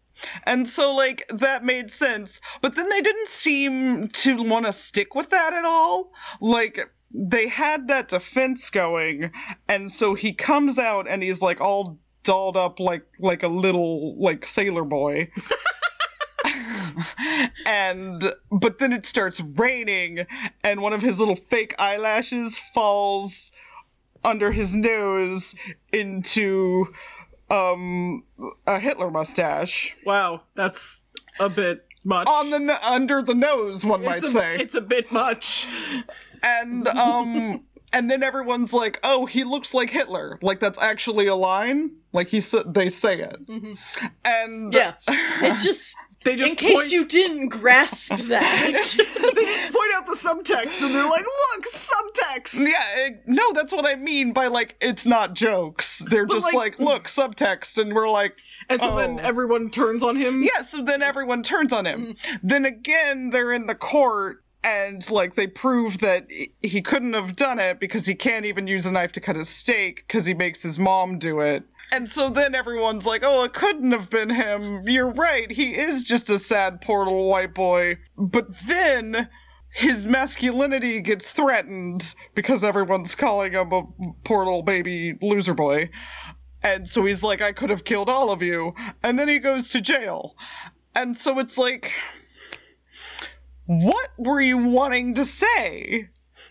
And so, like, that made sense. But then they didn't seem to want to stick with that at all. Like, they had that defense going, and so he comes out and he's, like, all dolled up like a little, like, sailor boy. But then it starts raining, and one of his little fake eyelashes falls under his nose into a Hitler mustache. Wow, that's a bit much. Under the nose, one might say. It's a bit much. And then everyone's like, "Oh, he looks like Hitler." Like, that's actually a line. Like, they say it. Mm-hmm. And yeah, it just. In case you didn't grasp that. They just point out the subtext and they're like, look, subtext! Yeah, no, that's what I mean by, like, it's not jokes. They're just like, look, subtext, and we're like, and so then everyone turns on him? Yeah, so then everyone turns on him. Then again, they're in the court, and, like, they prove that he couldn't have done it because he can't even use a knife to cut his steak because he makes his mom do it. And so then everyone's like, oh, it couldn't have been him. You're right. He is just a sad, poor little white boy. But then his masculinity gets threatened because everyone's calling him a poor little baby loser boy. And so he's like, I could have killed all of you. And then he goes to jail. And so it's like, what were you wanting to say?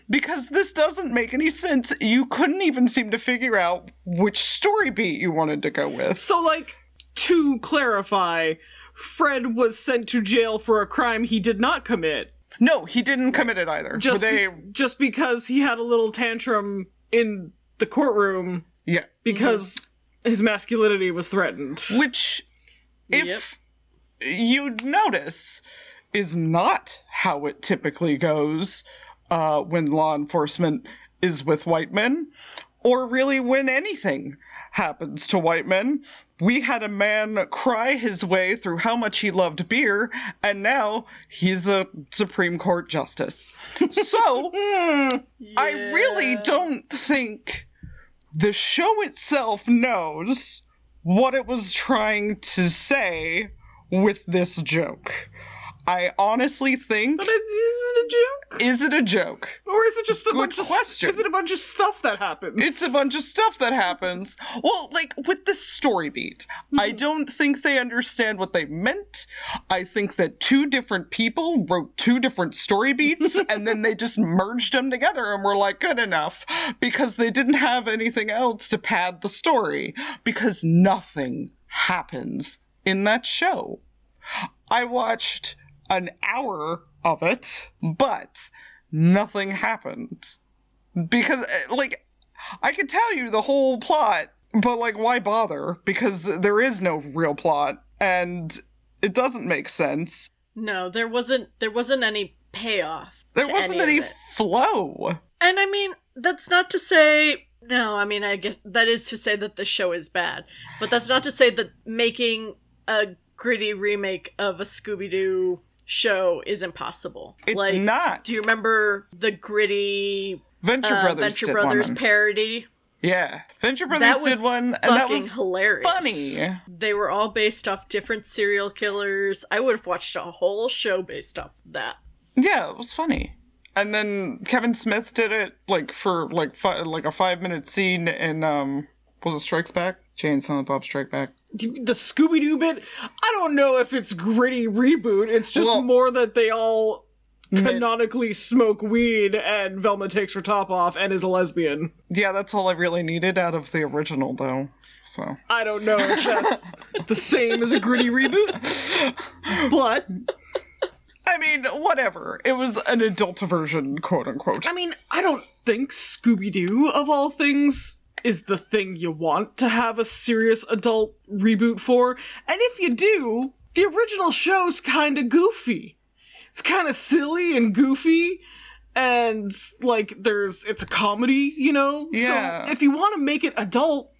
Because this doesn't make any sense. You couldn't even seem to figure out which story beat you wanted to go with. So, like, to clarify, Fred was sent to jail for a crime he did not commit. No, he didn't commit it either. Just because he had a little tantrum in the courtroom. Yeah. Because his masculinity was threatened. Which, if you'd notice, is not how it typically goes. When law enforcement is with white men, or really when anything happens to white men. We had a man cry his way through how much he loved beer, and now he's a Supreme Court justice. So, I really don't think the show itself knows what it was trying to say with this joke. I honestly think... But is it a joke? Is it a joke? Or is it just a bunch of... question. Is it a bunch of stuff that happens? It's a bunch of stuff that happens. Well, like, with the story beat, I don't think they understand what they meant. I think that two different people wrote two different story beats, and then they just merged them together and were like, good enough. Because they didn't have anything else to pad the story. Because nothing happens in that show. I watched an hour of it, but nothing happened. Because, like, I could tell you the whole plot, but, like, why bother? Because there is no real plot, and it doesn't make sense. No, there wasn't any payoff. There wasn't any flow. And I mean, that's not to say... No, I mean, I guess that is to say that the show is bad. But that's not to say that making a gritty remake of a Scooby-Doo show is impossible. It's not. Do you remember the gritty Venture Brothers parody? Yeah, Venture Brothers did one, and that was hilarious. Funny. They were all based off different serial killers. I would have watched a whole show based off of that. Yeah, it was funny. And then Kevin Smith did it for a 5-minute scene in was it Strikes Back? Jay and Silent Bob Strike Back. The Scooby-Doo bit? I don't know if it's gritty reboot. It's just more that they all canonically smoke weed and Velma takes her top off and is a lesbian. Yeah, that's all I really needed out of the original, though. So I don't know if that's the same as a gritty reboot, but... I mean, whatever. It was an adult version, quote-unquote. I mean, I don't think Scooby-Doo, of all things, is the thing you want to have a serious adult reboot for. And if you do, the original show's kind of goofy. It's kind of silly and goofy, and, it's a comedy, you know? Yeah. So if you want to make it adult,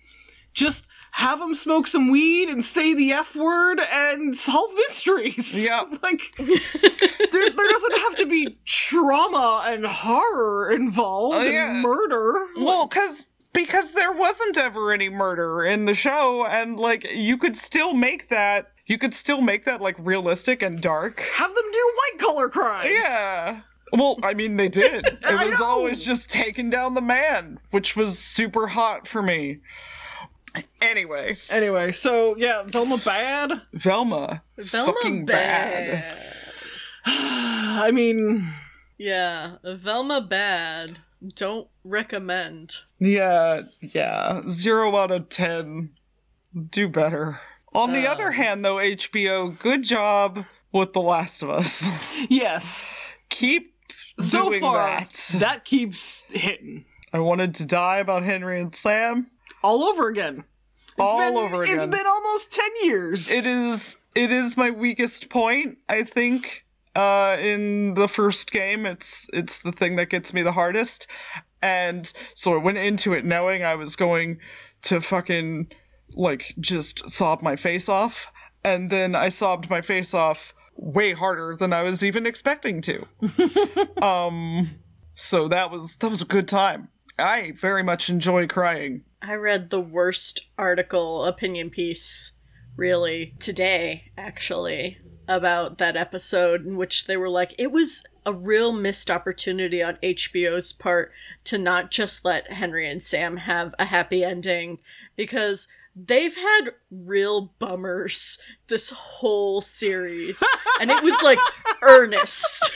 just have them smoke some weed and say the F word and solve mysteries. Yeah. Like, there doesn't have to be trauma and horror involved and murder. Well, because there wasn't ever any murder in the show, and, like, you could still make that like realistic and dark. Have them do white collar crimes. Yeah. Well, I mean, they did. It was always just taking down the man, which was super hot for me. Anyway, so yeah, Velma bad. Velma fucking bad. I mean, yeah, Velma bad. Don't recommend. Yeah. 0 out of 10. Do better. On the other hand, though, HBO, good job with The Last of Us. Yes. Keep so doing far, that. That keeps hitting. I wanted to die about Henry and Sam. All over again. It's been almost 10 years. It is my weakest point, I think. In the first game, it's the thing that gets me the hardest. And so I went into it knowing I was going to fucking, like, just sob my face off. And then I sobbed my face off way harder than I was even expecting to. So that was a good time. I very much enjoy crying. I read the worst opinion piece, really, today, actually, about that episode, in which they were like, it was a real missed opportunity on HBO's part to not just let Henry and Sam have a happy ending, because they've had real bummers this whole series, and it was, like, earnest.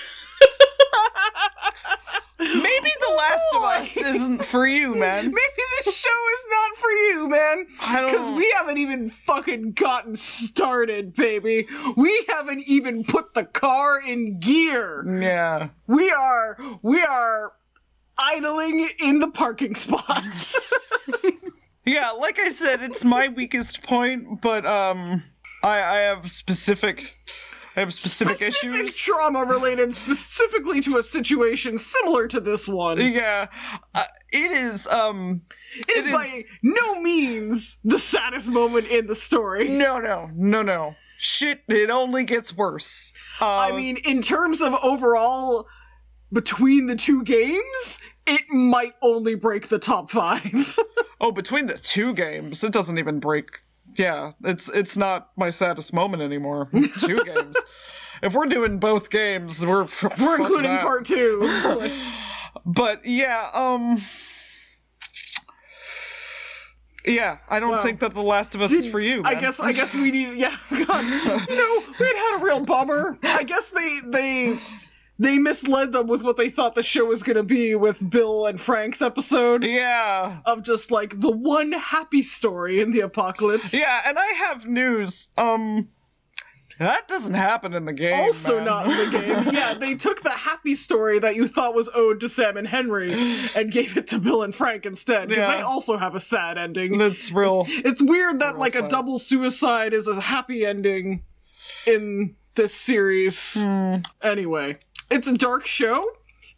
Maybe The Last of Us isn't for you, man. Maybe this show is not for you, man. Because we haven't even fucking gotten started, baby. We haven't even put the car in gear. Yeah. We are idling in the parking spots. Yeah, like I said, it's my weakest point, but I have specific issues. Trauma related specifically to a situation similar to this one. Yeah, it is by no means the saddest moment in the story. No. Shit, it only gets worse. I mean, in terms of overall between the two games, it might only break the top 5. Oh, between the two games, it doesn't even break. Yeah, it's not my saddest moment anymore. 2 games. If we're doing both games, we're including that. part 2. But yeah, yeah, I don't think that The Last of Us is for you, man. I guess we need. Yeah, God, we'd had a real bummer. I guess they misled them with what they thought the show was going to be with Bill and Frank's episode. Yeah. Of just, like, the one happy story in the apocalypse. Yeah, and I have news. That doesn't happen in the game, Also man. not in the game. Yeah, they took the happy story that you thought was owed to Sam and Henry and gave it to Bill and Frank instead, because they also have a sad ending. That's real. It's weird that, like, sad. a double suicide is a happy ending in this series. Anyway. It's a dark show.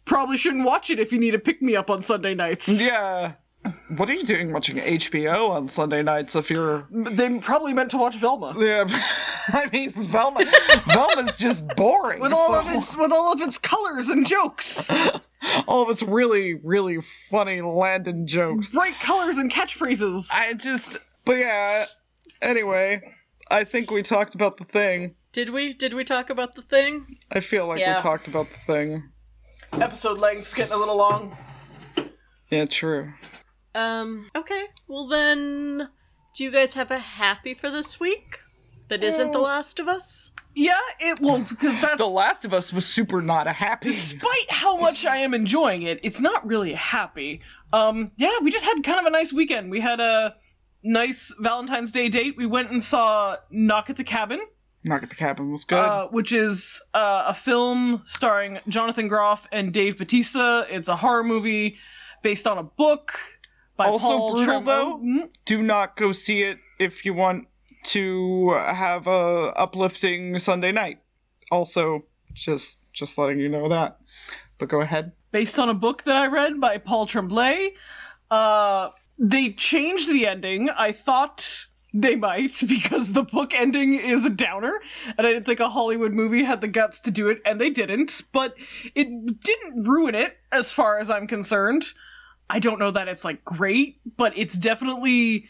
Probably shouldn't watch it if you need a pick-me-up on Sunday nights. Yeah. What are you doing watching HBO on Sunday nights if you're... They probably meant to watch Velma. Yeah. I mean, Velma's just boring. With all of its colors and jokes. All of its really, really funny Landon jokes. Bright colors and catchphrases. But yeah, anyway, I think we talked about the thing. Did we talk about the thing? I feel like we talked about the thing. Episode length's getting a little long. Yeah, true. Okay. Well then, do you guys have a happy for this week that isn't The Last of Us? Yeah, it will, because that's... The Last of Us was super not a happy. Despite how much I am enjoying it, it's not really a happy. Yeah, we just had kind of a nice weekend. We had a nice Valentine's Day date. We went and saw Knock at the Cabin. Knock at the Cabin was good. Which is a film starring Jonathan Groff and Dave Bautista. It's a horror movie based on a book by also Paul brutal, Tremblay. though. Do not go see it if you want to have a uplifting Sunday night. Also, just letting you know that. But go ahead. Based on a book that I read by Paul Tremblay. They changed the ending. I thought they might, because the book ending is a downer, and I didn't think a Hollywood movie had the guts to do it, and they didn't, but it didn't ruin it, as far as I'm concerned. I don't know that it's, like, great, but it's definitely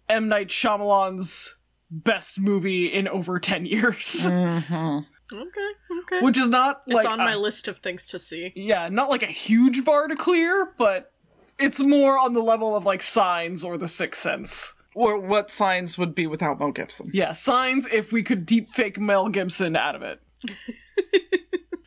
M. Night Shyamalan's best movie in over 10 years. Mm-hmm. Okay. Which is not, It's like... on my list of things to see. Yeah, not, like, a huge bar to clear, but it's more on the level of, like, Signs or The Sixth Sense. Or what Signs would be without Mel Gibson. Yeah, Signs if we could deep fake Mel Gibson out of it.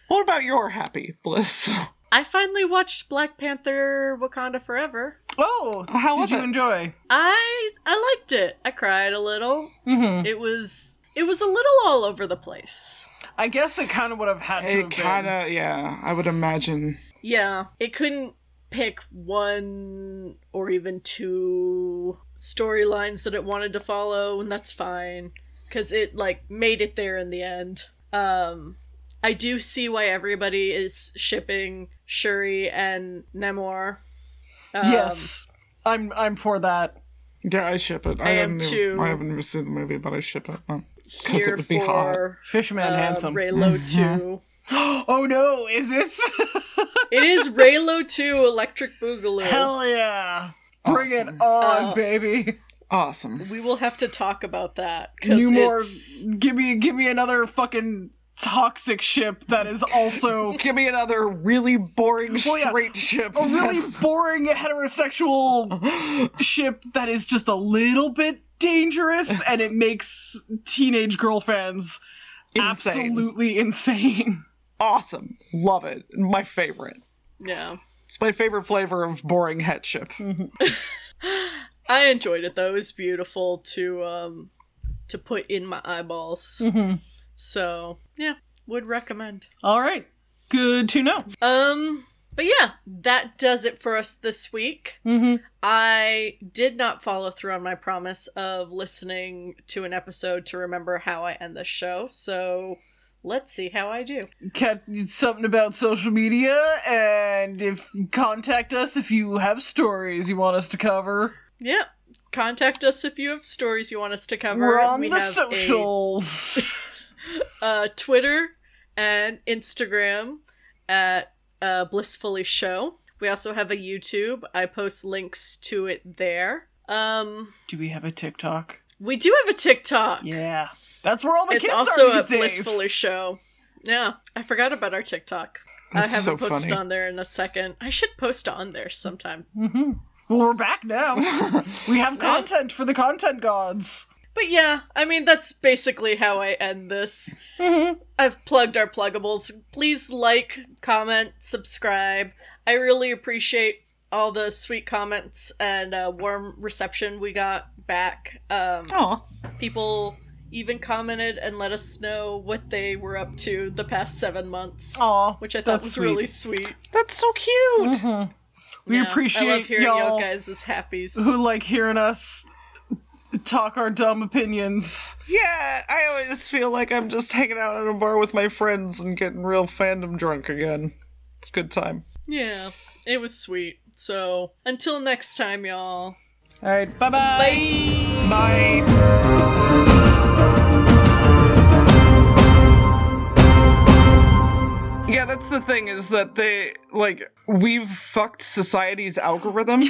What about your happy, Bliss? I finally watched Black Panther Wakanda Forever. Oh, How was did you it? enjoy? I liked it. I cried a little. Mm-hmm. It was a little all over the place. I guess it kind of would have had to have It been. kind of, yeah, I would imagine. Yeah, it couldn't pick one or even two storylines that it wanted to follow, and that's fine, because it, like, made it there in the end. I do see why everybody is shipping Shuri and Namor. Yes, I'm for that. Yeah, I ship it. I am too. I haven't even seen the movie, but I ship it. Because Here it would be hot. for Fishman handsome. Raylo 2. Oh no, is it? It is Raylo 2 Electric Boogaloo. Hell yeah. Bring Awesome. it on, baby. Awesome. We will have to talk about that. 'Cause New more. it's... Give me another fucking toxic ship that is also Give me another really boring Well, yeah. straight ship. a really boring heterosexual ship that is just a little bit dangerous, and it makes teenage girl fans Insane. absolutely insane. Awesome. Love it. My favorite. Yeah. It's my favorite flavor of boring het ship. I enjoyed it, though. It was beautiful to put in my eyeballs. Mm-hmm. So, yeah, would recommend. All right, good to know. But yeah, that does it for us this week. Mm-hmm. I did not follow through on my promise of listening to an episode to remember how I end the show, so let's see how I do. Something about social media, and contact us if you have stories you want us to cover. Yeah, contact us if you have stories you want us to cover. We're on We the have socials. Twitter and Instagram at Blissfully Show. We also have a YouTube. I post links to it there. Do we have a TikTok? We do have a TikTok. Yeah, that's where all the It's kids also are a these days. Blissfully Show. Yeah, I forgot about our TikTok. That's I haven't so posted funny. on there in a second. I should post on there sometime. Mm-hmm. Well, we're back now. We have content for the content gods. But yeah, I mean, that's basically how I end this. Mm-hmm. I've plugged our pluggables. Please like, comment, subscribe. I really appreciate all the sweet comments and warm reception we got back. Aw. People even commented and let us know what they were up to the past 7 months. Aw, which I thought that's was sweet. really sweet. That's so cute. Mm-hmm. We Yeah, appreciate I love hearing y'all y'all guys' happies. who like hearing us talk our dumb opinions. Yeah, I always feel like I'm just hanging out at a bar with my friends and getting real fandom drunk again. It's a good time. Yeah, it was sweet. So, until next time, y'all. All right, bye-bye. Bye! Bye. Yeah, that's the thing, is that we've fucked society's algorithm.